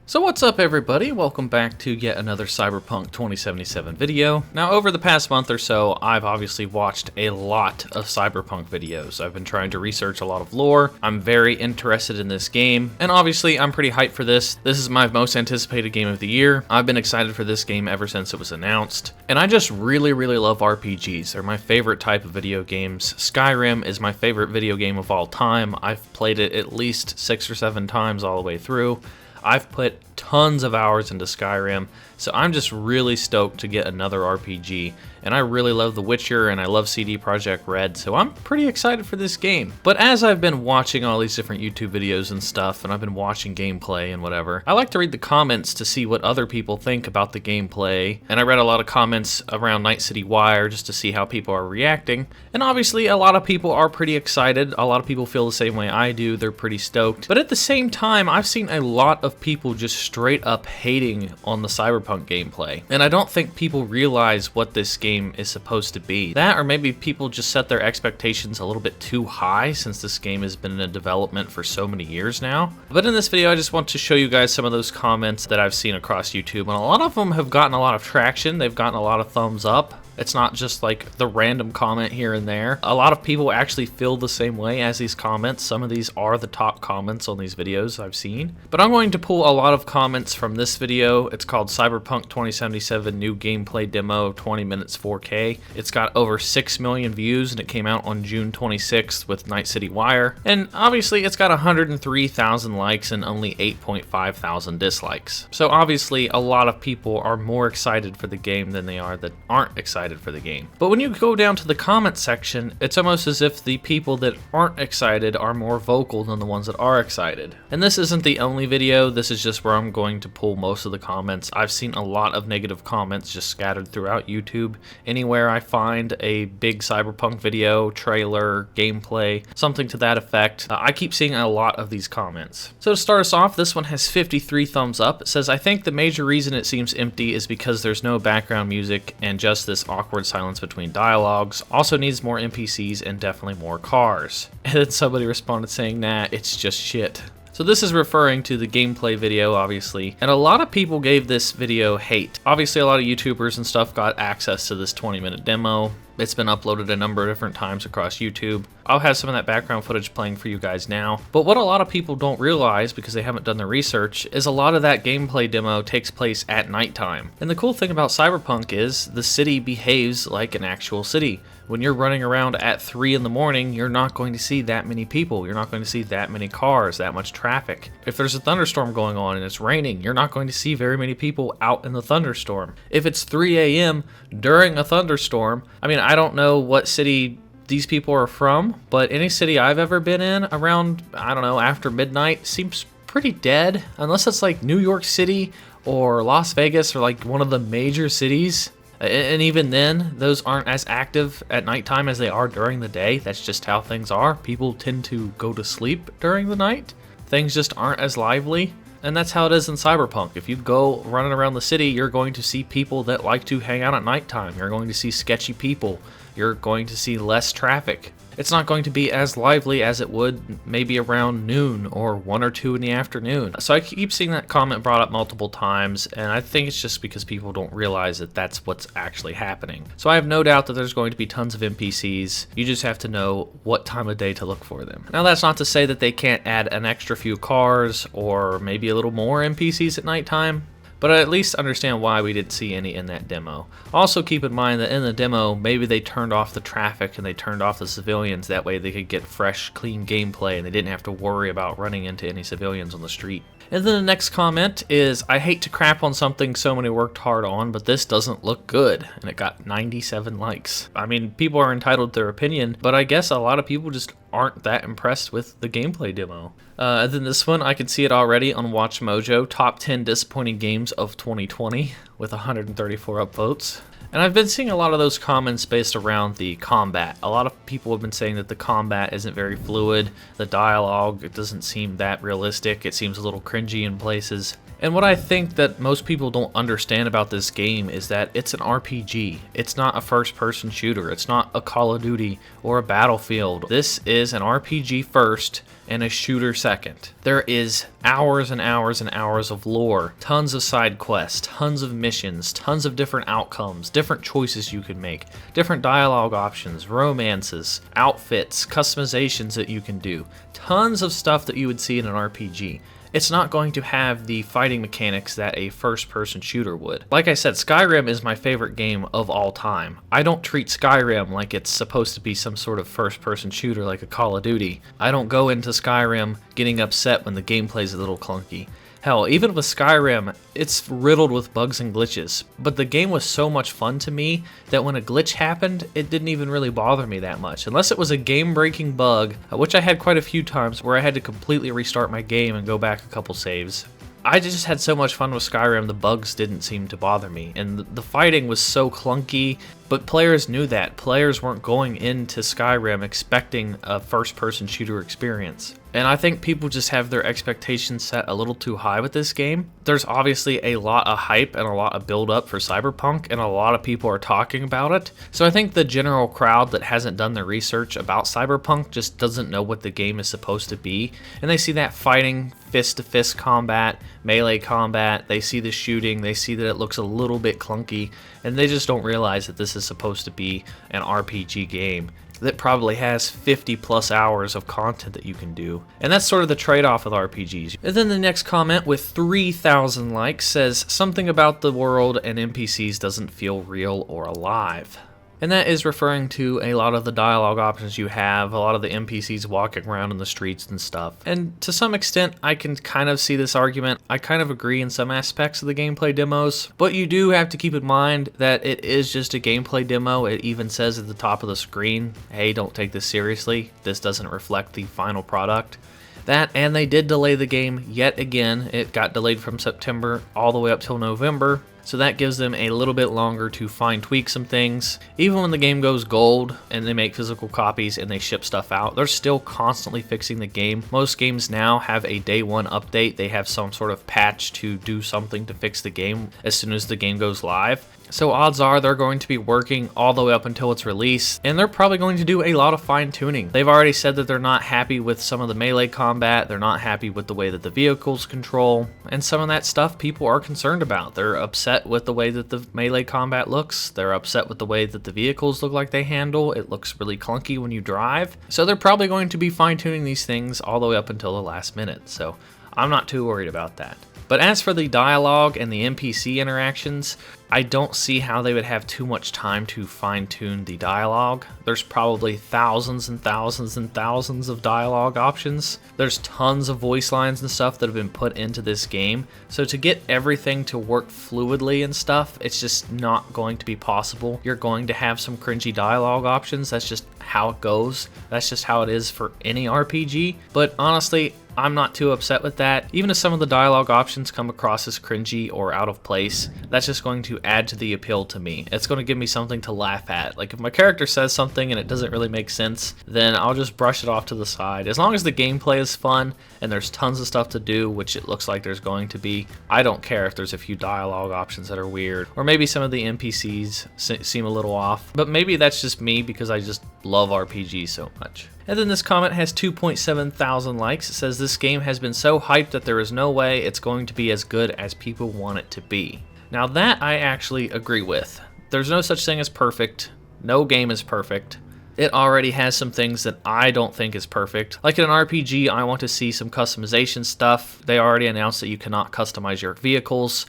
So what's up everybody, welcome back to yet another Cyberpunk 2077 video. Now over the past month or so, I've obviously watched a lot of Cyberpunk videos. I've been trying to research a lot of lore, I'm very interested in this game, and obviously I'm pretty hyped for this. This is my most anticipated game of the year. I've been excited for this game ever since it was announced. And I just really love RPGs. They're my favorite type of video games. Skyrim is my favorite video game of all time. I've played it at least 6 or 7 times all the way through. I've put tons of hours into Skyrim, so I'm just really stoked to get another RPG. And I really love The Witcher and I love CD Projekt Red, so I'm pretty excited for this game. But as I've been watching all these different YouTube videos and stuff, and I've been watching gameplay and whatever, I like to read the comments to see what other people think about the gameplay. And I read a lot of comments around Night City Wire just to see how people are reacting. And obviously a lot of people are pretty excited. A lot of people feel the same way I do. They're pretty stoked. But at the same time, I've seen a lot of people just straight up hating on the Cyberpunk gameplay. And I don't think people realize what this game is supposed to be. That, or maybe people just set their expectations a little bit too high since this game has been in development for so many years now. But in this video, I just want to show you guys some of those comments that I've seen across YouTube, and a lot of them have gotten a lot of traction. They've gotten a lot of thumbs up. It's not just like the random comment here and there. A lot of people actually feel the same way as these comments. Some of these are the top comments on these videos I've seen. But I'm going to pull a lot of comments from this video. It's called Cyberpunk 2077 New Gameplay Demo 20 Minutes 4K. It's got over 6 million views and it came out on June 26th with Night City Wire. And obviously it's got 103,000 likes and only 8.5 thousand dislikes. So obviously a lot of people are more excited for the game than they are that aren't excited for the game. But when you go down to the comment section, it's almost as if the people that aren't excited are more vocal than the ones that are excited. And this isn't the only video, this is just where I'm going to pull most of the comments. I've seen a lot of negative comments just scattered throughout YouTube. Anywhere I find a big Cyberpunk video, trailer, gameplay, something to that effect, I keep seeing a lot of these comments. So to start us off, this one has 53 thumbs up. It says, I think the major reason it seems empty is because there's no background music and just this awkward silence between dialogues. Also needs more NPCs and definitely more cars. And then somebody responded saying, nah, it's just shit. So this is referring to the gameplay video, obviously, and a lot of people gave this video hate. Obviously, a lot of YouTubers and stuff got access to this 20-minute demo. It's been uploaded a number of different times across YouTube. I'll have some of that background footage playing for you guys now. But what a lot of people don't realize, because they haven't done their research, is a lot of that gameplay demo takes place at nighttime. And the cool thing about Cyberpunk is the city behaves like an actual city. When you're running around at 3 in the morning, you're not going to see that many people. You're not going to see that many cars, that much traffic. If there's a thunderstorm going on and it's raining, you're not going to see very many people out in the thunderstorm. If it's 3 a.m. during a thunderstorm, I mean, I don't know what city these people are from, but any city I've ever been in around, I don't know, after midnight seems pretty dead, unless it's like New York City or Las Vegas or like one of the major cities. And even then, those aren't as active at nighttime as they are during the day. That's just how things are. People tend to go to sleep during the night. Things just aren't as lively. And that's how it is in Cyberpunk. If you go running around the city, you're going to see people that like to hang out at nighttime. You're going to see sketchy people. You're going to see less traffic. It's not going to be as lively as it would maybe around noon or 1 or 2 in the afternoon. So I keep seeing that comment brought up multiple times, and I think it's just because people don't realize that that's what's actually happening. So I have no doubt that there's going to be tons of NPCs. You just have to know what time of day to look for them. Now that's not to say that they can't add an extra few cars or maybe a little more NPCs at nighttime, but I at least understand why we didn't see any in that demo. Also keep in mind that in the demo, maybe they turned off the traffic and they turned off the civilians. That way they could get fresh, clean gameplay and they didn't have to worry about running into any civilians on the street. And then the next comment is, I hate to crap on something so many worked hard on, but this doesn't look good. And it got 97 likes. I mean, people are entitled to their opinion, but I guess a lot of people just aren't that impressed with the gameplay demo. And then this one, I can see it already on Watch Mojo, top 10 disappointing games of 2020 with 134 upvotes. And I've been seeing a lot of those comments based around the combat. A lot of people have been saying that the combat isn't very fluid, the dialogue, it doesn't seem that realistic, it seems a little cringy in places. And what I think that most people don't understand about this game is that it's an RPG. It's not a first-person shooter. It's not a Call of Duty or a Battlefield. This is an RPG first and a shooter second. There is hours and hours and hours of lore, tons of side quests, tons of missions, tons of different outcomes, different choices you can make, different dialogue options, romances, outfits, customizations that you can do, tons of stuff that you would see in an RPG. It's not going to have the fighting mechanics that a first-person shooter would. Like I said, Skyrim is my favorite game of all time. I don't treat Skyrim like it's supposed to be some sort of first-person shooter like a Call of Duty. I don't go into Skyrim getting upset when the gameplay's a little clunky. Hell, even with Skyrim, it's riddled with bugs and glitches, but the game was so much fun to me that when a glitch happened, it didn't even really bother me that much, unless it was a game-breaking bug, which I had quite a few times where I had to completely restart my game and go back a couple saves. I just had so much fun with Skyrim, the bugs didn't seem to bother me, and the fighting was so clunky, but players knew that. Players weren't going into Skyrim expecting a first-person shooter experience. And I think people just have their expectations set a little too high with this game. There's obviously a lot of hype and a lot of build-up for Cyberpunk, and a lot of people are talking about it. So I think the general crowd that hasn't done their research about Cyberpunk just doesn't know what the game is supposed to be. And they see that fighting, fist-to-fist combat, melee combat, they see the shooting, they see that it looks a little bit clunky, and they just don't realize that this is supposed to be an RPG game that probably has 50 plus hours of content that you can do. And that's sort of the trade-off with RPGs. And then the next comment with 3,000 likes says, something about the world and NPCs doesn't feel real or alive. And that is referring to a lot of the dialogue options you have, a lot of the NPCs walking around in the streets and stuff. And to some extent, I can kind of see this argument. I kind of agree in some aspects of the gameplay demos, but you do have to keep in mind that it is just a gameplay demo. It even says at the top of the screen, hey, don't take this seriously. This doesn't reflect the final product. That, and they did delay the game yet again. It got delayed from September all the way up till November. So that gives them a little bit longer to fine tweak some things. Even when the game goes gold and they make physical copies and they ship stuff out, they're still constantly fixing the game. Most games now have a day one update. They have some sort of patch to do something to fix the game as soon as the game goes live. So odds are they're going to be working all the way up until its release, and they're probably going to do a lot of fine tuning. They've already said that they're not happy with some of the melee combat, they're not happy with the way that the vehicles control, and some of that stuff people are concerned about. They're upset with the way that the melee combat looks, they're upset with the way that the vehicles look like they handle. It looks really clunky when you drive. So they're probably going to be fine tuning these things all the way up until the last minute, so I'm not too worried about that. But as for the dialogue and the NPC interactions, I don't see how they would have too much time to fine-tune the dialogue. There's probably thousands and thousands and thousands of dialogue options. There's tons of voice lines and stuff that have been put into this game. So to get everything to work fluidly and stuff, it's just not going to be possible. You're going to have some cringy dialogue options. That's just how it goes. That's just how it is for any RPG. But honestly, I'm not too upset with that. Even if some of the dialogue options come across as cringy or out of place, that's just going to add to the appeal to me. It's going to give me something to laugh at. Like if my character says something and it doesn't really make sense, then I'll just brush it off to the side. As long as the gameplay is fun and there's tons of stuff to do, which it looks like there's going to be, I don't care if there's a few dialogue options that are weird, or maybe some of the NPCs seem a little off, but maybe that's just me because I just love RPGs so much. And then this comment has 2.7 thousand likes. It says, this game has been so hyped that there is no way it's going to be as good as people want it to be. Now that I actually agree with. There's no such thing as perfect. No game is perfect. It already has some things that I don't think is perfect. Like in an RPG, I want to see some customization stuff. They already announced that you cannot customize your vehicles.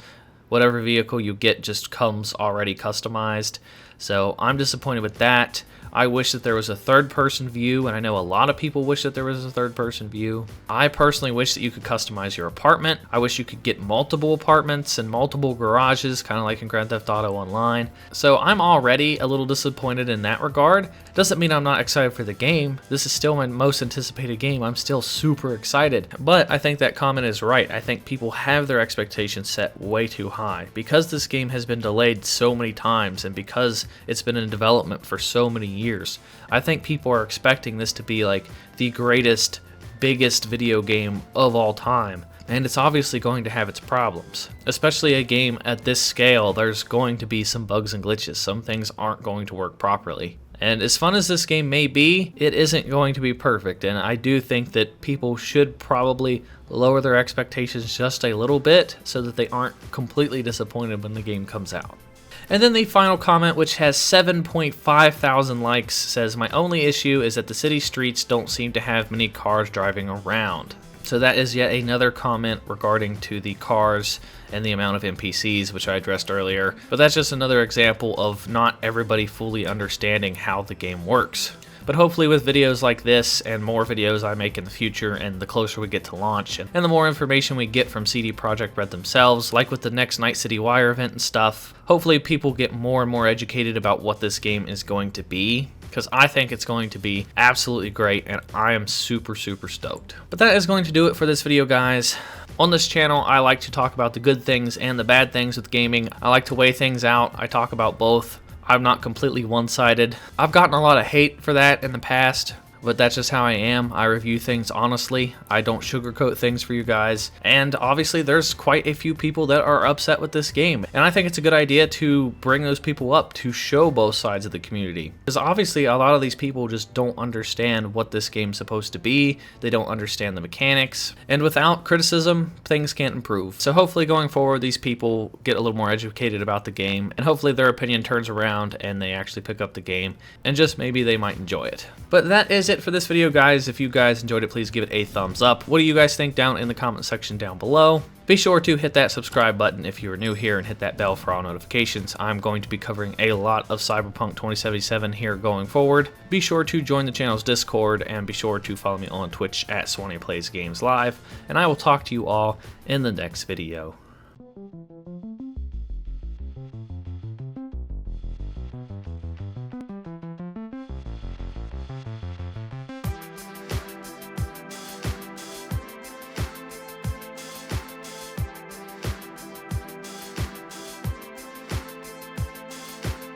Whatever vehicle you get just comes already customized. So I'm disappointed with that. I wish that there was a third-person view, and I know a lot of people wish that there was a third-person view. I personally wish that you could customize your apartment. I wish you could get multiple apartments and multiple garages, kind of like in Grand Theft Auto Online. So I'm already a little disappointed in that regard. Doesn't mean I'm not excited for the game. This is still my most anticipated game. I'm still super excited. But I think that comment is right. I think people have their expectations set way too high. Because this game has been delayed so many times, and because it's been in development for so many years, I think people are expecting this to be like the greatest, biggest video game of all time. and it's obviously going to have its problems. Especially a game at this scale, there's going to be some bugs and glitches. Some things aren't going to work properly. And as fun as this game may be, it isn't going to be perfect, and I do think that people should probably lower their expectations just a little bit so that they aren't completely disappointed when the game comes out. And then the final comment, which has 7.5 thousand likes, says, "My only issue is that the city streets don't seem to have many cars driving around." So that is yet another comment regarding to the cars and the amount of NPCs, which I addressed earlier. But that's just another example of not everybody fully understanding how the game works. But hopefully with videos like this and more videos I make in the future, and the closer we get to launch, and the more information we get from CD Projekt Red themselves, like with the next Night City Wire event and stuff, hopefully people get more and more educated about what this game is going to be, because I think it's going to be absolutely great, and I am super stoked. But that is going to do it for this video, guys. On this channel, I like to talk about the good things and the bad things with gaming. I like to weigh things out. I talk about both. I'm not completely one-sided. I've gotten a lot of hate for that in the past, but that's just how I am. I review things honestly. I don't sugarcoat things for you guys. And obviously there's quite a few people that are upset with this game. And I think it's a good idea to bring those people up to show both sides of the community. Because obviously a lot of these people just don't understand what this game's supposed to be. They don't understand the mechanics. And without criticism, things can't improve. So hopefully going forward, these people get a little more educated about the game. And hopefully their opinion turns around and they actually pick up the game. And just maybe they might enjoy it. But that is it for this video, guys. If you guys enjoyed it, please give it a thumbs up. What do you guys think down in the comment section down below? Be sure to hit that subscribe button if you are new here and hit that bell for all notifications. I'm going to be covering a lot of Cyberpunk 2077 here going forward. Be sure to join the channel's Discord and be sure to follow me on Twitch at SwanyPlaysGames Live, and I will talk to you all in the next video.